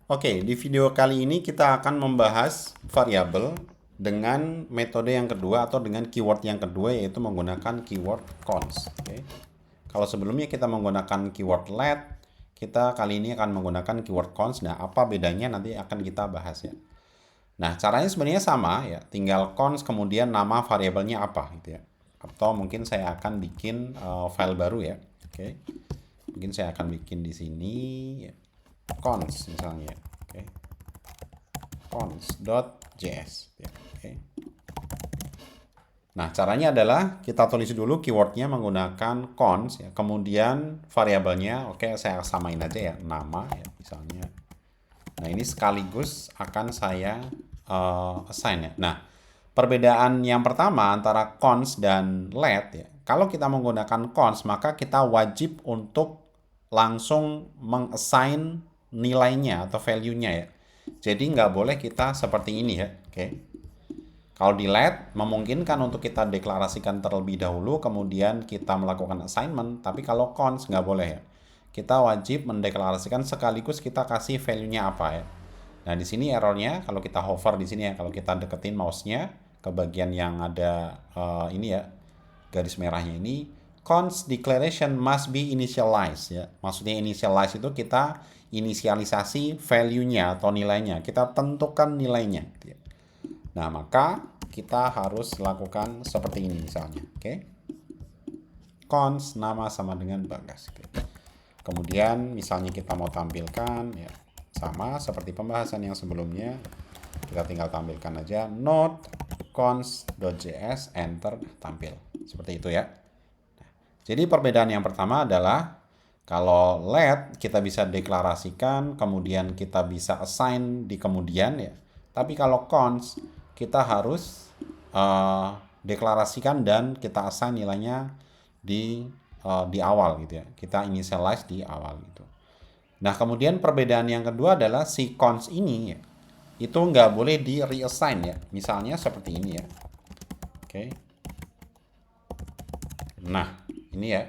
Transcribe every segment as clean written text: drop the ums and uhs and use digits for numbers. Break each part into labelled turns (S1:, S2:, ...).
S1: Oke, di video kali ini kita akan membahas variabel dengan metode yang kedua atau dengan keyword yang kedua, yaitu menggunakan keyword cons. Oke. Kalau sebelumnya kita menggunakan keyword let, kita kali ini akan menggunakan keyword cons. Nah, apa bedanya nanti akan kita bahas ya. Nah, caranya sebenarnya sama ya, tinggal cons kemudian nama variabelnya apa gitu ya. Atau mungkin saya akan bikin file baru ya. Oke. Mungkin saya akan bikin di sini ya, cons misalnya. Oke. Cons.js ya. Oke. Nah, caranya adalah kita tulis dulu keywordnya menggunakan cons ya. Kemudian variabelnya, oke, saya samain aja ya, nama ya misalnya. Nah, ini sekaligus akan saya assign ya. Nah, perbedaan yang pertama antara cons dan let ya. Kalau kita menggunakan cons, maka kita wajib untuk langsung mengassign nilainya atau value-nya ya. Jadi nggak boleh kita seperti ini ya. Oke. Kalau di let memungkinkan untuk kita deklarasikan terlebih dahulu, kemudian kita melakukan assignment. Tapi kalau cons nggak boleh ya. Kita wajib mendeklarasikan sekaligus kita kasih value-nya apa ya. Nah, di sini errornya kalau kita hover di sini ya, kalau kita deketin mouse-nya ke bagian yang ada ini ya, garis merahnya ini, cons declaration must be initialized ya. Maksudnya initialize itu kita inisialisasi value-nya atau nilainya. Kita tentukan nilainya. Nah, maka kita harus lakukan seperti ini misalnya. Oke. Cons nama sama dengan Bagas. Kemudian misalnya kita mau tampilkan ya sama seperti pembahasan yang sebelumnya. Kita tinggal tampilkan aja node cons.js, enter, tampil. Seperti itu ya. Jadi perbedaan yang pertama adalah kalau let kita bisa deklarasikan, kemudian kita bisa assign di kemudian ya. Tapi kalau cons kita harus deklarasikan dan kita assign nilainya di awal gitu ya. Kita initialize di awal gitu. Nah, kemudian perbedaan yang kedua adalah si cons ini ya, itu nggak boleh di reassign ya. Misalnya seperti ini ya. Oke. Nah, ini ya.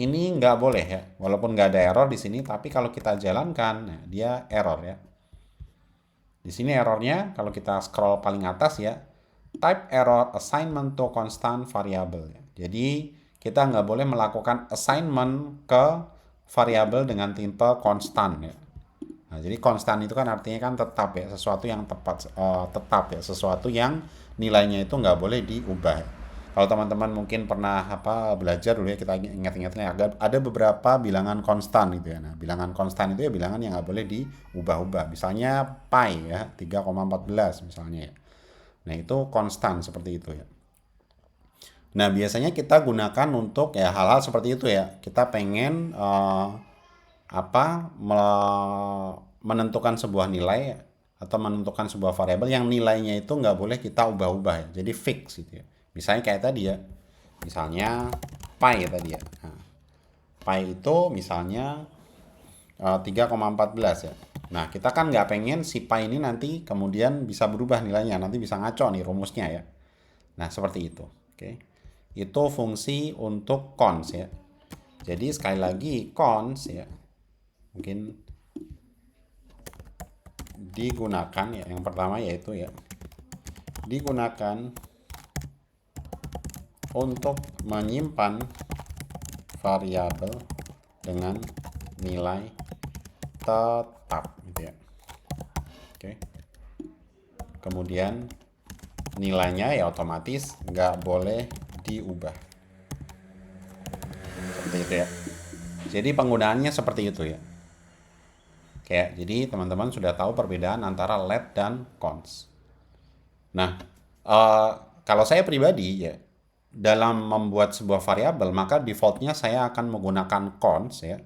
S1: Ini nggak boleh ya. Walaupun nggak ada error di sini, tapi kalau kita jalankan, nah, dia error ya. Di sini errornya kalau kita scroll paling atas ya, type error assignment to constant variable. Jadi kita nggak boleh melakukan assignment ke variabel dengan tipe konstan ya. Nah, jadi konstan itu kan artinya kan tetap ya, sesuatu yang tetap ya, sesuatu yang nilainya itu nggak boleh diubah. Kalau teman-teman mungkin pernah belajar dulu ya, kita ingat-ingatnya ada beberapa bilangan konstan gitu ya. Nah, bilangan konstan itu ya bilangan yang nggak boleh diubah-ubah. Misalnya pi ya, 3,14 misalnya ya. Nah, itu konstan seperti itu ya. Nah, biasanya kita gunakan untuk ya hal-hal seperti itu ya. Kita pengen menentukan sebuah nilai atau menentukan sebuah variabel yang nilainya itu nggak boleh kita ubah-ubah ya. Jadi fix gitu ya. Misalnya kayak tadi ya. Misalnya pi tadi ya. Nah, pi itu misalnya 3,14 ya. Nah, kita kan nggak pengen si pi ini nanti kemudian bisa berubah nilainya. Nanti bisa ngaco nih rumusnya ya. Nah, seperti itu. Oke. Itu fungsi untuk cons ya. Jadi sekali lagi cons ya. Mungkin digunakan ya, yang pertama yaitu ya, digunakan untuk menyimpan variabel dengan nilai tetap gitu ya. Oke. Kemudian nilainya ya otomatis nggak boleh diubah seperti itu ya. Jadi penggunaannya seperti itu ya. Kayak jadi teman-teman sudah tahu perbedaan antara let dan cons. Nah, eh, kalau saya pribadi ya, dalam membuat sebuah variabel, maka defaultnya saya akan menggunakan cons ya,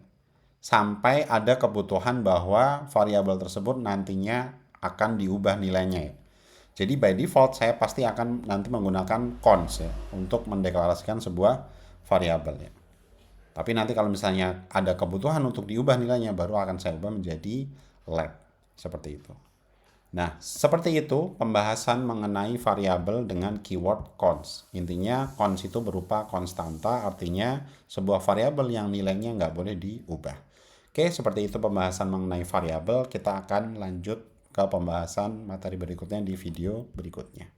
S1: sampai ada kebutuhan bahwa variabel tersebut nantinya akan diubah nilainya ya. Jadi by default saya pasti akan nanti menggunakan cons ya, untuk mendeklarasikan sebuah variabel ya. Tapi nanti kalau misalnya ada kebutuhan untuk diubah nilainya, baru akan saya ubah menjadi let. Seperti itu. Nah, seperti itu pembahasan mengenai variabel dengan keyword cons. Intinya cons itu berupa konstanta, artinya sebuah variabel yang nilainya nggak boleh diubah. Oke, seperti itu pembahasan mengenai variabel. Kita akan lanjut ke pembahasan materi berikutnya di video berikutnya.